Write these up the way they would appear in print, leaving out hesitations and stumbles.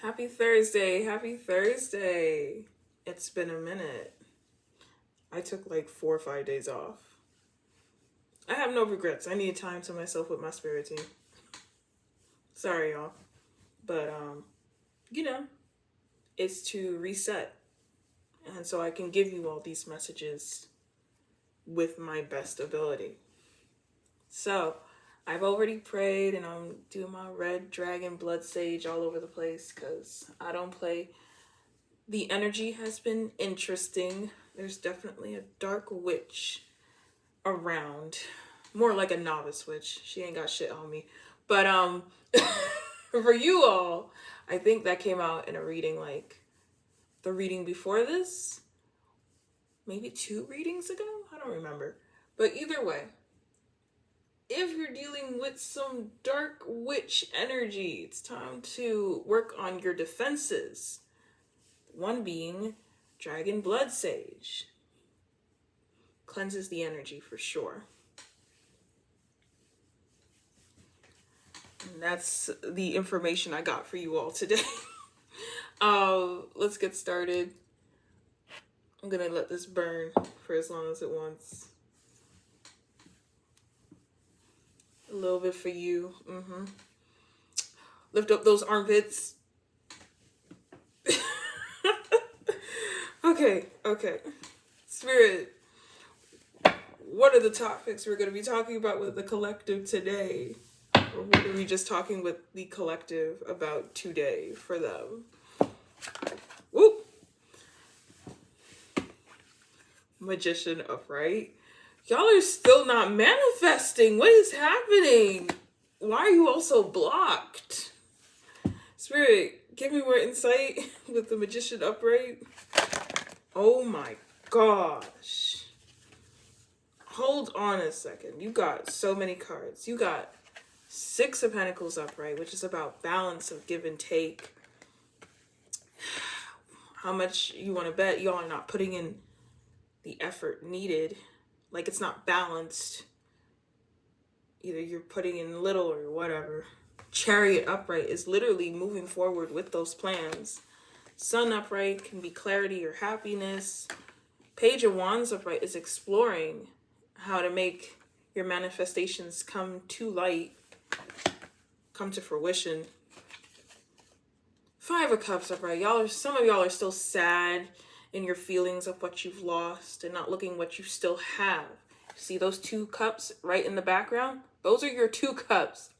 Happy Thursday. Happy Thursday. It's been a minute. I took like 4 or 5 days off. I have no regrets. I need time to myself with my spirit team. Sorry, y'all. But, you know, it's to reset. And so I can give you all these messages with my best ability. So, I've already prayed and I'm doing my red dragon blood sage all over the place because I don't play. The energy has been interesting. There's definitely a dark witch around. More like a novice witch. She ain't got shit on me. But for you all, I think that came out in a reading like the reading before this. Maybe 2 readings ago? I don't remember. But either way, if you're dealing with some dark witch energy, it's time to work on your defenses. One being Dragon Blood Sage. Cleanses the energy for sure. And that's the information I got for you all today. Let's get started. I'm gonna let this burn for as long as it wants. A little bit for you. Lift up those armpits. Okay. Spirit, what are the topics we're going to be talking about with the collective today? Or what are we just talking with the collective about today for them? Whoop! Magician upright. Y'all are still not manifesting. What is happening? Why are you also blocked? Spirit, give me more insight with the magician upright. Oh my gosh. Hold on a second. You got so many cards. You got 6 of Pentacles upright, which is about balance of give and take. How much you want to bet y'all are not putting in the effort needed. Like it's not balanced. Either you're putting in little or whatever. Chariot upright is literally moving forward with those plans. Sun upright can be clarity or happiness. Page of Wands upright is exploring how to make your manifestations come to light, come to fruition. 5 of Cups upright. Some of y'all are still sad in your feelings of what you've lost and not looking what you still have. See those 2 cups right in the background? Those are your 2 cups.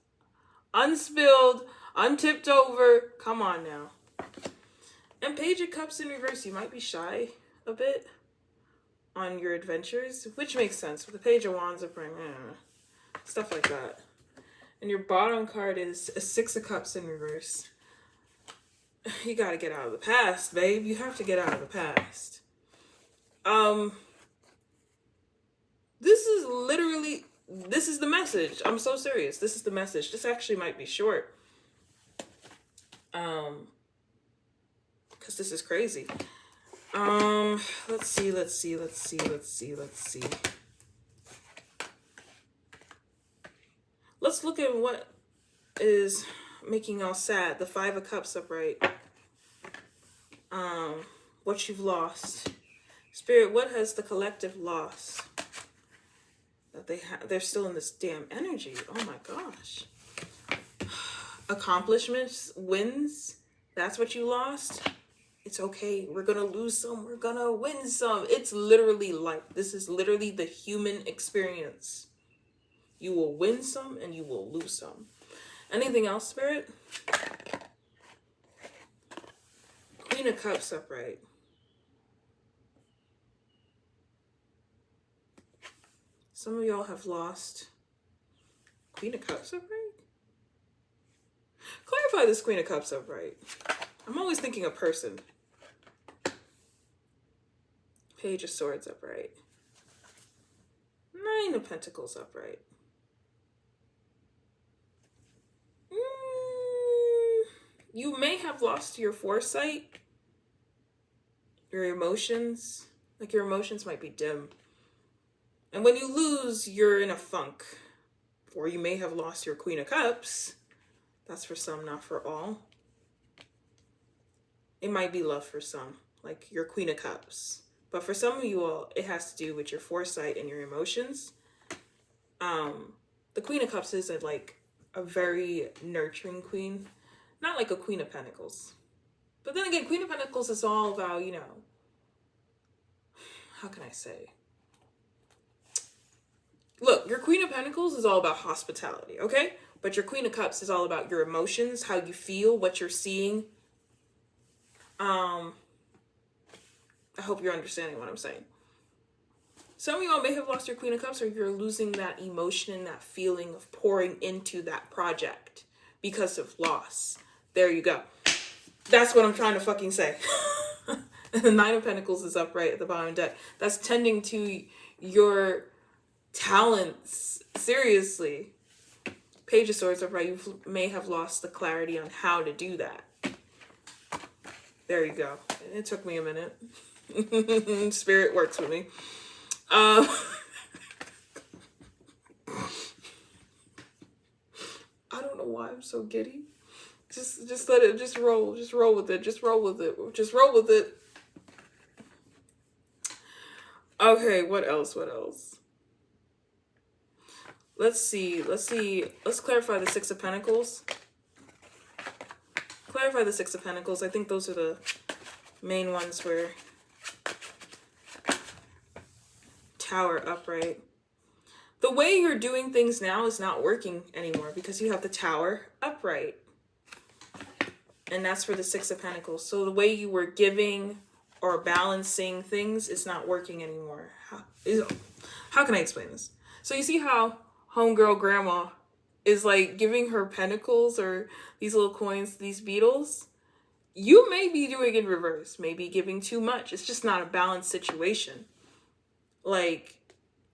Unspilled, untipped over. Come on now. And Page of Cups in reverse. You might be shy a bit on your adventures, which makes sense. With the Page of Wands upright, stuff like that. And your bottom card is a 6 of Cups in reverse. You gotta get out of the past, babe. You have to get out of the past. This is the message. I'm so serious. This is the message. This actually might be short. Because this is crazy. Let's see. Let's look at what is making y'all sad. The 5 of Cups upright. What you've lost. Spirit, what has the collective lost? That they're still in this damn energy. Oh my gosh. Accomplishments, wins. That's what you lost. It's okay. We're gonna lose some. We're gonna win some. It's literally life. This is literally the human experience. You will win some and you will lose some. Anything else, Spirit? Queen of Cups upright. Some of y'all have lost. Queen of Cups upright? Clarify this Queen of Cups upright. I'm always thinking a person. Page of Swords upright. 9 of Pentacles upright. You may have lost your foresight. Your emotions. Like your emotions might be dim. And when you lose, you're in a funk. Or you may have lost your Queen of Cups. That's for some, not for all. It might be love for some, like your Queen of Cups. But for some of you all, it has to do with your foresight and your emotions. The Queen of Cups is a very nurturing queen. Not like a Queen of Pentacles. But then again, Queen of Pentacles is all about, how can I say? Look, your Queen of Pentacles is all about hospitality, okay? But your Queen of Cups is all about your emotions, how you feel, what you're seeing. I hope you're understanding what I'm saying. Some of y'all may have lost your Queen of Cups, or you're losing that emotion and that feeling of pouring into that project because of loss. There you go. That's what I'm trying to fucking say. And the Nine of Pentacles is upright at the bottom deck. That's tending to your talents. Seriously. Page of Swords upright. You may have lost the clarity on how to do that. There you go. It took me a minute. Spirit works with me. I don't know why I'm so giddy. Just let it, just roll with it. Okay, what else? Let's clarify the Six of Pentacles. Clarify the Six of Pentacles. I think those are the main ones where Tower upright. The way you're doing things now is not working anymore because you have the Tower upright. And that's for the Six of Pentacles. So the way you were giving or balancing things is not working anymore. How can I explain this? So you see how homegirl grandma is like giving her pentacles or these little coins to these beetles? You may be doing in reverse, maybe giving too much. It's just not a balanced situation. Like,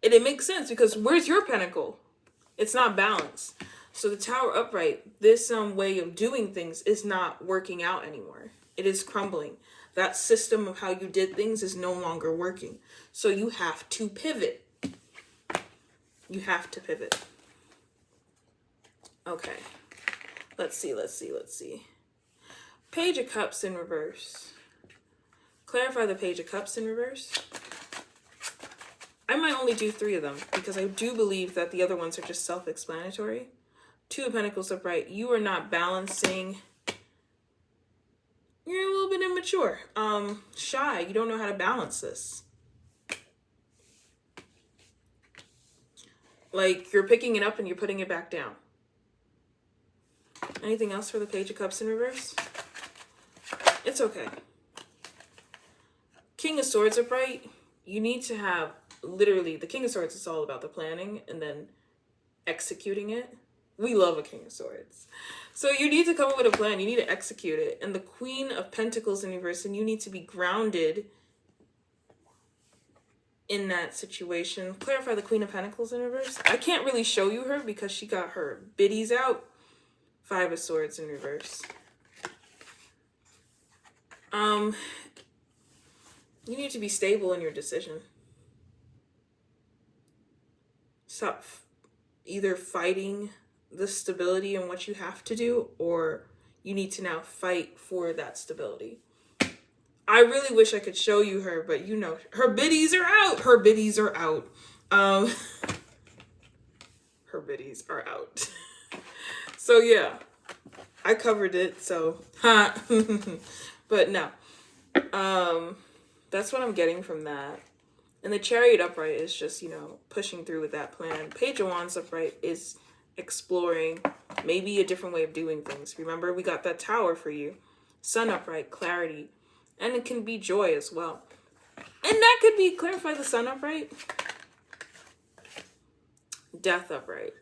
and it makes sense because where's your pentacle? It's not balanced. So the Tower upright, this way of doing things is not working out anymore. It is crumbling. That system of how you did things is no longer working. So you have to pivot. You have to pivot. Okay. Let's see. Page of Cups in reverse. Clarify the Page of Cups in reverse. I might only do 3 of them because I do believe that the other ones are just self-explanatory. Two of Pentacles upright. You are not balancing. You're a little bit immature. Shy. You don't know how to balance this. Like, you're picking it up and you're putting it back down. Anything else for the Page of Cups in reverse? It's okay. King of Swords upright. You need to have, literally, the King of Swords is all about the planning and then executing it. We love a King of Swords. So you need to come up with a plan. You need to execute it. And the Queen of Pentacles in reverse, and you need to be grounded in that situation. Clarify the Queen of Pentacles in reverse. I can't really show you her because she got her biddies out. 5 of Swords in reverse. You need to be stable in your decision. Stop either fighting the stability and what you have to do, or you need to now fight for that stability. I really wish I could show you her, but you know, her biddies are out. Her biddies are out. Her biddies are out. So yeah, I covered it. So, but no, that's what I'm getting from that. And the Chariot upright is just, you know, pushing through with that plan. Page of Wands upright is exploring maybe a different way of doing things. Remember, we got that Tower for you. Sun upright, clarity. And it can be joy as well. And that could be, clarify the Sun upright. Death upright.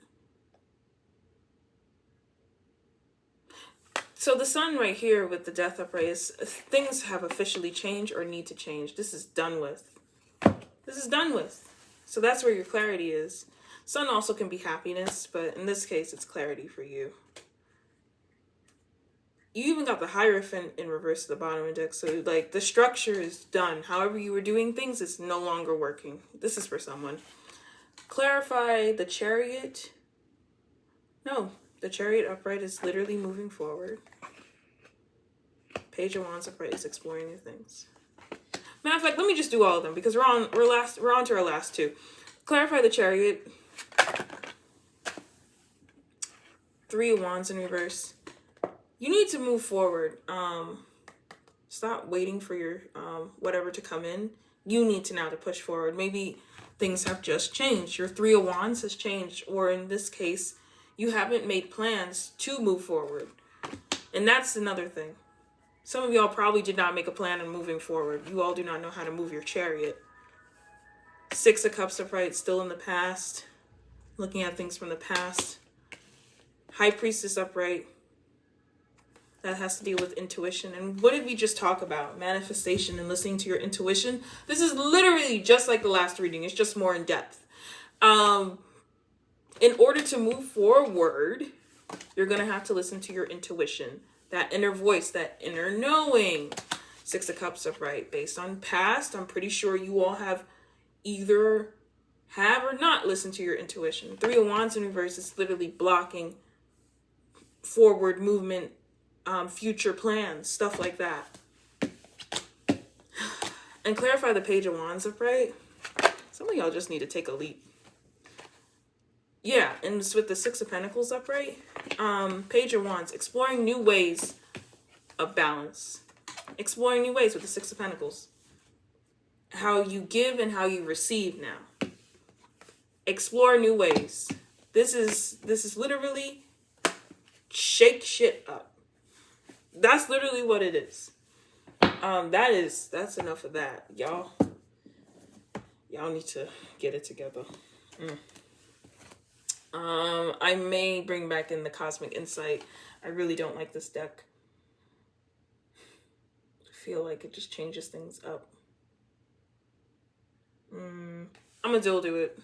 So the Sun right here with the Death upright is things have officially changed or need to change. This is done with. This is done with. So that's where your clarity is. Sun also can be happiness, but in this case, it's clarity for you. You even got the Hierophant in reverse at the bottom index. So like the structure is done. However you were doing things, it's no longer working. This is for someone. Clarify the Chariot. No, the Chariot upright is literally moving forward. Page of Wands upright is exploring new things. Matter of fact, let me just do all of them because we're on to our last two. Clarify the Chariot. 3 of Wands in reverse. You need to move forward. Stop waiting for your whatever to come in. You need to now to push forward. Maybe things have just changed. Your 3 of Wands has changed, or in this case, you haven't made plans to move forward. And that's another thing. Some of y'all probably did not make a plan on moving forward. You all do not know how to move your chariot. 6 of Cups upright, still in the past. Looking at things from the past. High Priestess upright. That has to deal with intuition. And what did we just talk about? Manifestation and listening to your intuition. This is literally just like the last reading. It's just more in depth. In order to move forward, you're going to have to listen to your intuition. That inner voice, that inner knowing. 6 of Cups upright. Based on past, I'm pretty sure you all have either have or not listened to your intuition. 3 of Wands in reverse is literally blocking forward movement, future plans, stuff like that. And clarify the Page of Wands upright. Some of y'all just need to take a leap. Yeah, and it's with the 6 of Pentacles upright. Page of Wands, exploring new ways of balance. Exploring new ways with the 6 of Pentacles. How you give and how you receive now. Explore new ways. This is literally shake shit up. That's literally what it is. That's enough of that. Y'all need to get it together. I may bring back in the Cosmic Insight. I really don't like this deck. I feel like it just changes things up. I'm gonna still do it.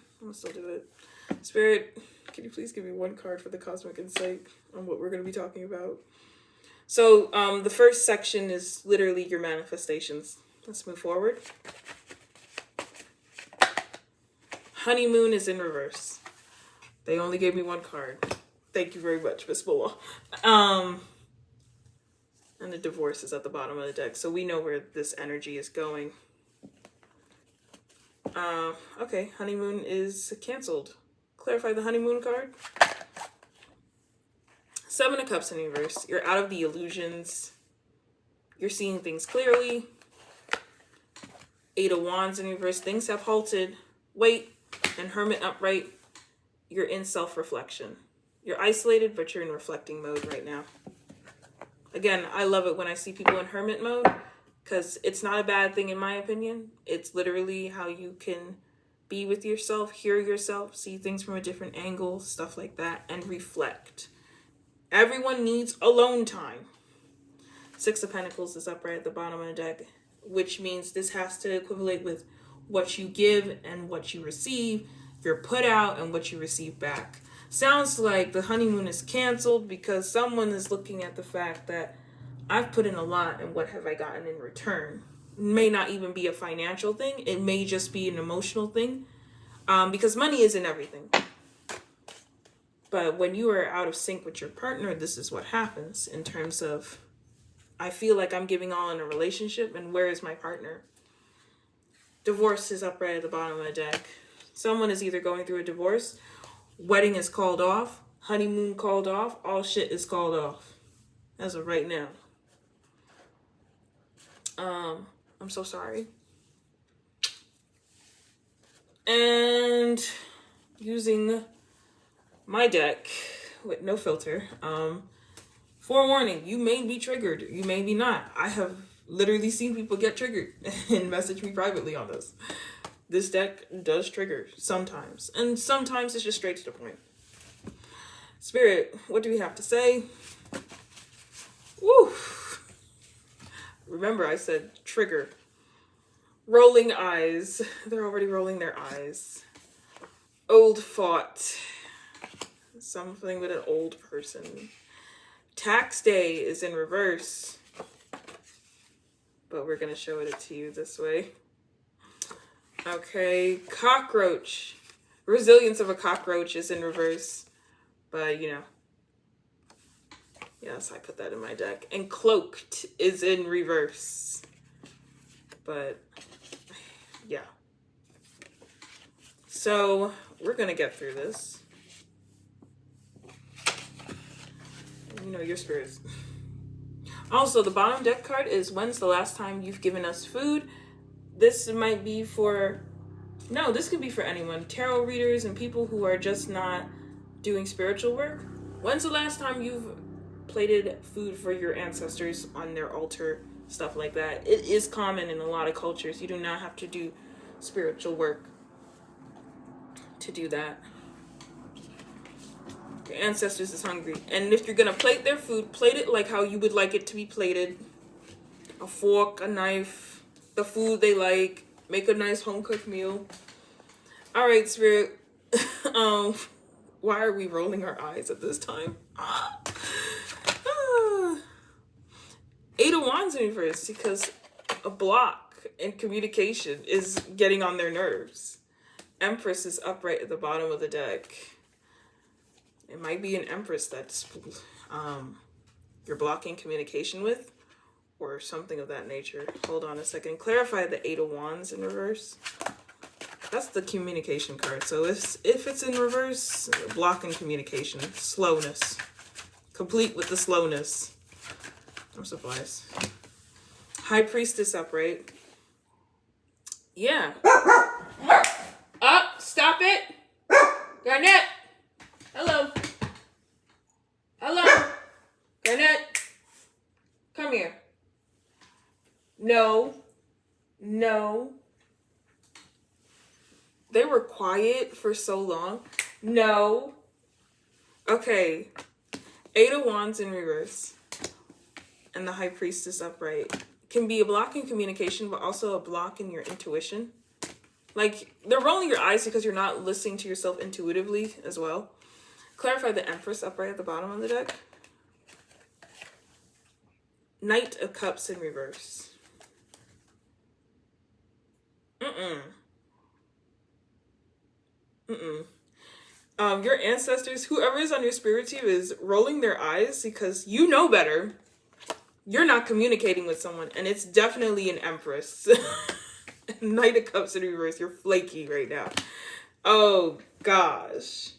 Spirit, can you please give me one card for the Cosmic Insight on what we're gonna be talking about? So, the first section is literally your manifestations. Let's move forward. Honeymoon is in reverse. They only gave me one card. Thank you very much, Miss Bola. And the Divorce is at the bottom of the deck, so we know where this energy is going. Okay, Honeymoon is canceled. Clarify the Honeymoon card. 7 of Cups in reverse. You're out of the illusions. You're seeing things clearly. 8 of Wands in reverse. Things have halted. Wait. And Hermit upright. You're in self-reflection. You're isolated, but you're in reflecting mode right now. Again, I love it when I see people in hermit mode because it's not a bad thing in my opinion. It's literally how you can be with yourself, hear yourself, see things from a different angle, stuff like that, and reflect. Everyone needs alone time. 6 of Pentacles is upright at the bottom of the deck, which means this has to equivalent with what you give and what you receive, your put out and what you receive back. Sounds like the honeymoon is canceled because someone is looking at the fact that I've put in a lot and what have I gotten in return? It may not even be a financial thing. It may just be an emotional thing because money isn't everything. But when you are out of sync with your partner, this is what happens in terms of, I feel like I'm giving all in a relationship and where is my partner? Divorce is upright at the bottom of the deck. Someone is either going through a divorce, wedding is called off, honeymoon called off, all shit is called off as of right now. I'm so sorry. And using my deck with no filter, forewarning, you may be triggered, you may be not. I have literally seen people get triggered and message me privately on this. This deck does trigger sometimes, and sometimes it's just straight to the point. Spirit, what do we have to say? Woo! Remember, I said trigger. Rolling eyes. They're already rolling their eyes. Old fought. Something with an old person. Tax day is in reverse, but we're going to show it to you this way. Okay, cockroach. Resilience of a cockroach is in reverse, but you know, Yes, I put that in my deck. And Cloaked is in reverse. But, yeah. So, we're going to get through this. You know, your spirits. Also, the bottom deck card is when's the last time you've given us food? This might be for... No, this could be for anyone. Tarot readers and people who are just not doing spiritual work. When's the last time you've plated food for your ancestors on their altar? Stuff like that. It is common in a lot of cultures. You do not have to do spiritual work to do that. Your ancestors is hungry. And if you're going to plate their food, plate it like how you would like it to be plated. A fork, a knife, the food they like. Make a nice home-cooked meal. All right, Spirit. Why are we rolling our eyes at this time? Eight of Wands in reverse, because a block in communication is getting on their nerves. Empress is upright at the bottom of the deck. It might be an Empress that's you're blocking communication with, or something of that nature. Hold on a second. Clarify the Eight of Wands in reverse. That's the communication card. So if it's in reverse, blocking communication, slowness, complete with the slowness. No supplies. High Priestess upright. Yeah. Up! Stop it! Garnet! Hello. Hello. Garnet. Come here. No. No. They were quiet for so long. No. Okay. Eight of Wands in reverse. And the High Priestess upright. Can be a block in communication, but also a block in your intuition. Like, they're rolling your eyes because you're not listening to yourself intuitively as well. Clarify the Empress upright at the bottom of the deck. Knight of Cups in reverse. Your ancestors, whoever is on your spirit team, is rolling their eyes because you know better. You're not communicating with someone, and it's definitely an Empress. Knight of Cups in reverse. You're flaky right now. Oh, gosh.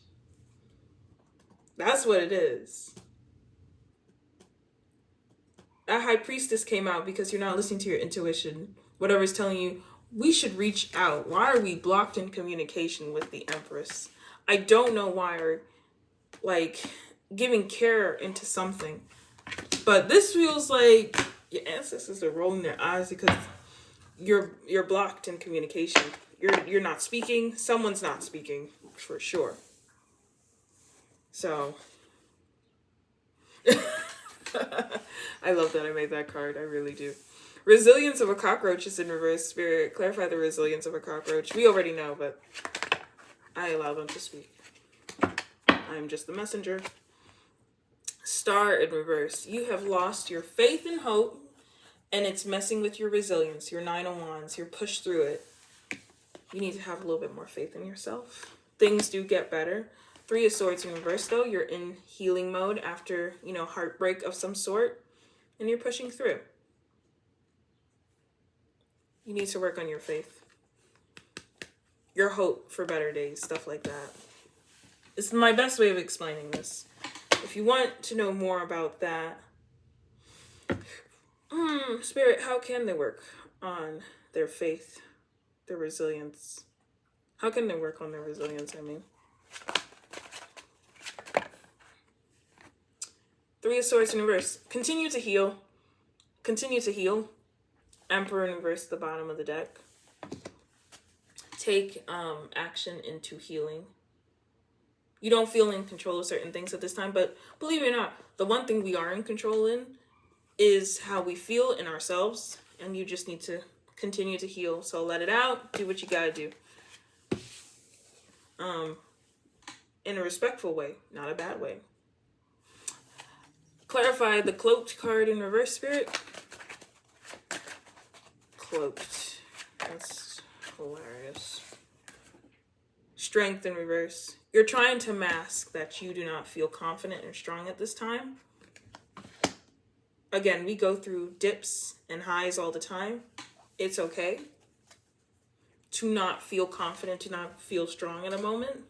That's what it is. That High Priestess came out because you're not listening to your intuition. Whatever's telling you, we should reach out. Why are we blocked in communication with the Empress? I don't know why, or like giving care into something. But this feels like your ancestors are rolling their eyes because you're blocked in communication. You're not speaking. Someone's not speaking for sure. So I love that I made that card. I really do. Resilience of a cockroach is in reverse. Spirit, clarify the resilience of a cockroach. We already know, but I allow them to speak. I am just the messenger. Star in reverse. You have lost your faith and hope, and it's messing with your resilience. Your Nine of Wands. You're pushed through it. You need to have a little bit more faith in yourself. Things do get better. Three of Swords in reverse, though. You're in healing mode after, heartbreak of some sort, and you're pushing through. You need to work on your faith. Your hope for better days, stuff like that. It's my best way of explaining this. If you want to know more about that, Spirit, how can they work on their faith, their resilience? How can they work on their resilience, I mean? Three of Swords in reverse. Continue to heal. Continue to heal. Emperor in reverse at the bottom of the deck. Take action into healing. You don't feel in control of certain things at this time, but believe it or not, the one thing we are in control in is how we feel in ourselves, and you just need to continue to heal. So let it out. Do what you gotta do. In a respectful way, not a bad way. Clarify the Cloaked card in reverse, Spirit. Cloaked. That's hilarious. Strength in reverse. You're trying to mask that you do not feel confident and strong at this time. again, we go through dips and highs all the time. It's okay to not feel confident, to not feel strong in a moment.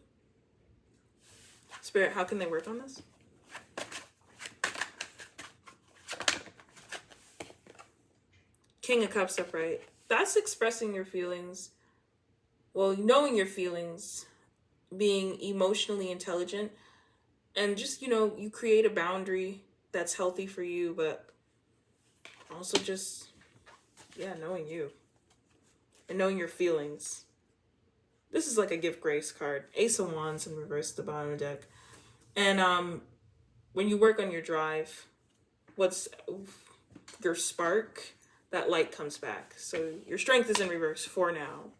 Spirit, how can they work on this? King of Cups upright. That's expressing your feelings. Well, knowing your feelings, being emotionally intelligent, and just, you create a boundary that's healthy for you, but also just, knowing you and knowing your feelings. This is like a give grace card. Ace of Wands in reverse at the bottom of the deck. And when you work on your drive, what's your spark, that light comes back. So your strength is in reverse for now.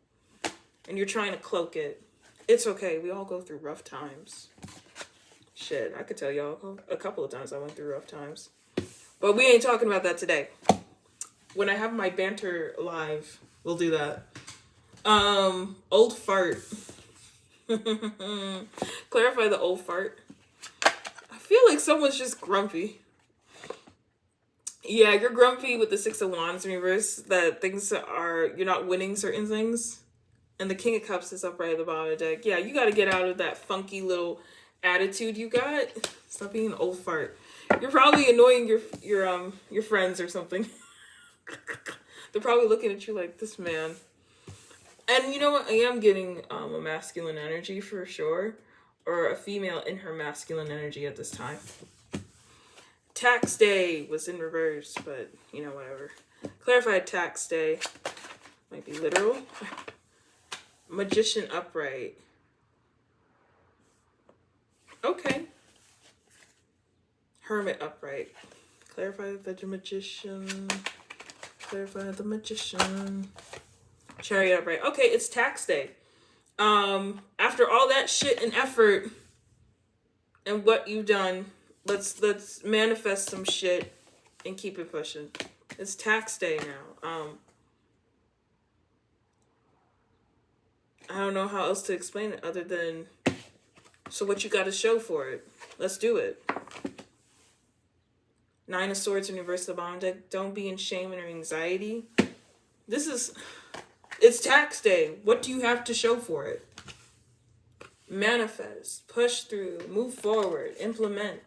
And you're trying to cloak it. It's okay. We all go through rough times. Shit, I could tell y'all a couple of times I went through rough times. But we ain't talking about that today. When I have my banter live, we'll do that. Old fart. Clarify the old fart. I feel like someone's just grumpy. Yeah, you're grumpy with the Six of Wands in reverse, that you're not winning certain things. And the King of Cups is upright at the bottom of the deck. Yeah, you got to get out of that funky little attitude you got. Stop being an old fart. You're probably annoying your friends or something. They're probably looking at you like, this man. And you know what? I am getting a masculine energy for sure. Or a female in her masculine energy at this time. Tax day was in reverse, but whatever. Clarified tax day. Might be literal. Magician upright. Okay. Hermit upright. Clarify the magician. Clarify the magician. Chariot upright. Okay, it's tax day. After all that shit and effort and what you've done, let's manifest some shit and keep it pushing. It's tax day now. I don't know how else to explain it other than, so what you got to show for it? Let's do it. Nine of Swords in reverse of the bottom deck. Don't be in shame or anxiety. It's tax day. What do you have to show for it? Manifest, push through, move forward, implement.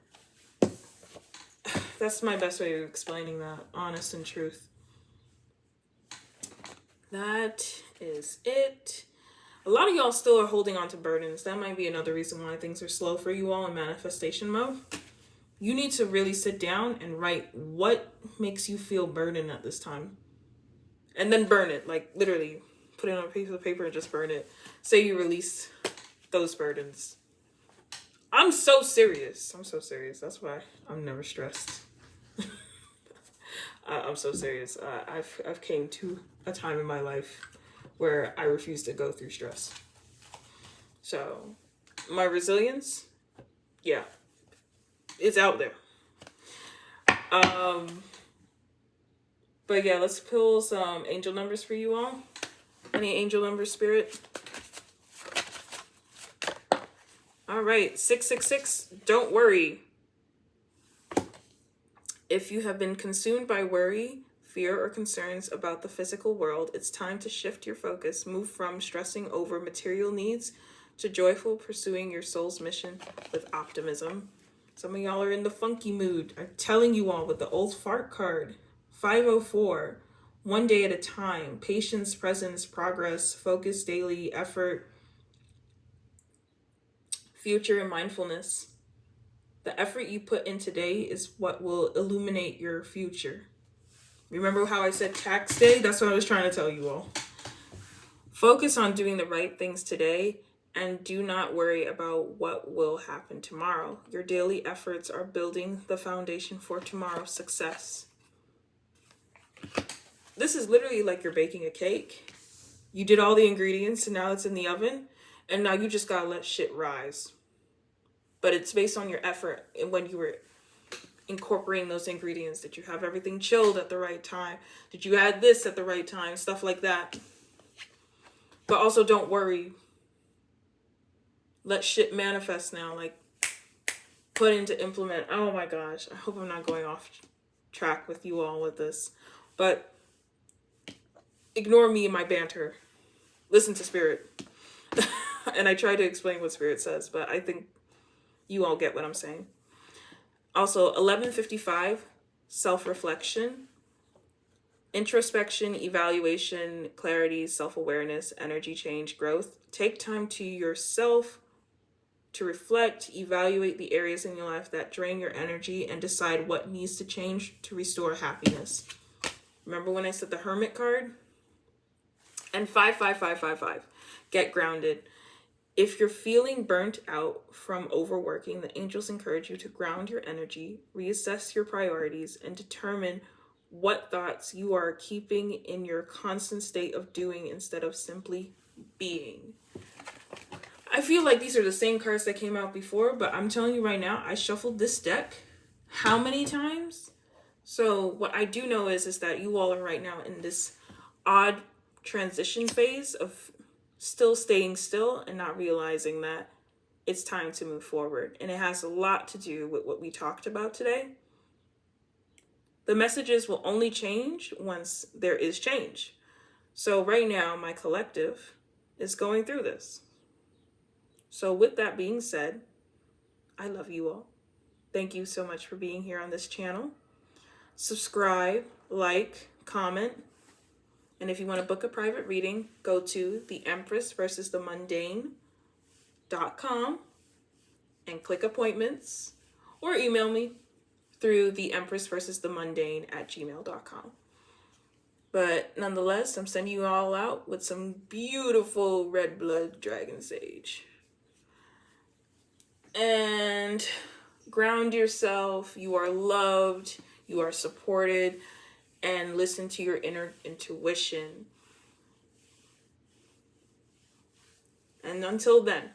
That's my best way of explaining that, honest and truth. That is it. A lot of y'all still are holding on to burdens. That might be another reason why things are slow for you all in manifestation mode. You need to really sit down and write what makes you feel burdened at this time. And then burn it. Like, literally, put it on a piece of paper and just burn it. Say you release those burdens. I'm so serious. That's why I'm never stressed. I'm so serious. I've came to a time in my life where I refuse to go through stress. So, my resilience, yeah, it's out there. But yeah, let's pull some angel numbers for you all. Any angel numbers, Spirit? All right, 666, don't worry. If you have been consumed by worry, fear, or concerns about the physical world, it's time to shift your focus. Move from stressing over material needs to joyful pursuing your soul's mission with optimism. Some of y'all are in the funky mood. I'm telling you all with the old fart card. 504, one day at a time. Patience, presence, progress, focus, daily effort, future, and mindfulness. The effort you put in today is what will illuminate your future. Remember how I said tax day? That's what I was trying to tell you all. Focus on doing the right things today and do not worry about what will happen tomorrow. Your daily efforts are building the foundation for tomorrow's success. This is literally like you're baking a cake. You did all the ingredients and now it's in the oven and now you just gotta let shit rise. But it's based on your effort and when you were incorporating those ingredients. Did you have everything chilled at the right time? Did you add this at the right time? Stuff like that. But also don't worry. Let shit manifest now. Like, put into implement. Oh my gosh. I hope I'm not going off track with you all with this. But ignore me and my banter. Listen to Spirit. And I try to explain what Spirit says, but I think you all get what I'm saying. Also, 1155, self-reflection, introspection, evaluation, clarity, self-awareness, energy change, growth. Take time to yourself to reflect, evaluate the areas in your life that drain your energy, and decide what needs to change to restore happiness. Remember when I said the Hermit card? And 55555, get grounded. If you're feeling burnt out from overworking, the angels encourage you to ground your energy, reassess your priorities, and determine what thoughts you are keeping in your constant state of doing instead of simply being. I feel like these are the same cards that came out before, but I'm telling you right now, I shuffled this deck how many times? So what I do know is that you all are right now in this odd transition phase of still staying still and not realizing that it's time to move forward. And it has a lot to do with what we talked about today. The messages will only change once there is change. So right now, my collective is going through this. So with that being said, I love you all. Thank you so much for being here on this channel. Subscribe, like, comment. And if you want to book a private reading, go to theempressversusthemundane.com and click appointments, or email me through theempressversusthemundane@gmail.com. But nonetheless, I'm sending you all out with some beautiful red blood dragon sage. And ground yourself. You are loved. You are supported. And listen to your inner intuition. And until then,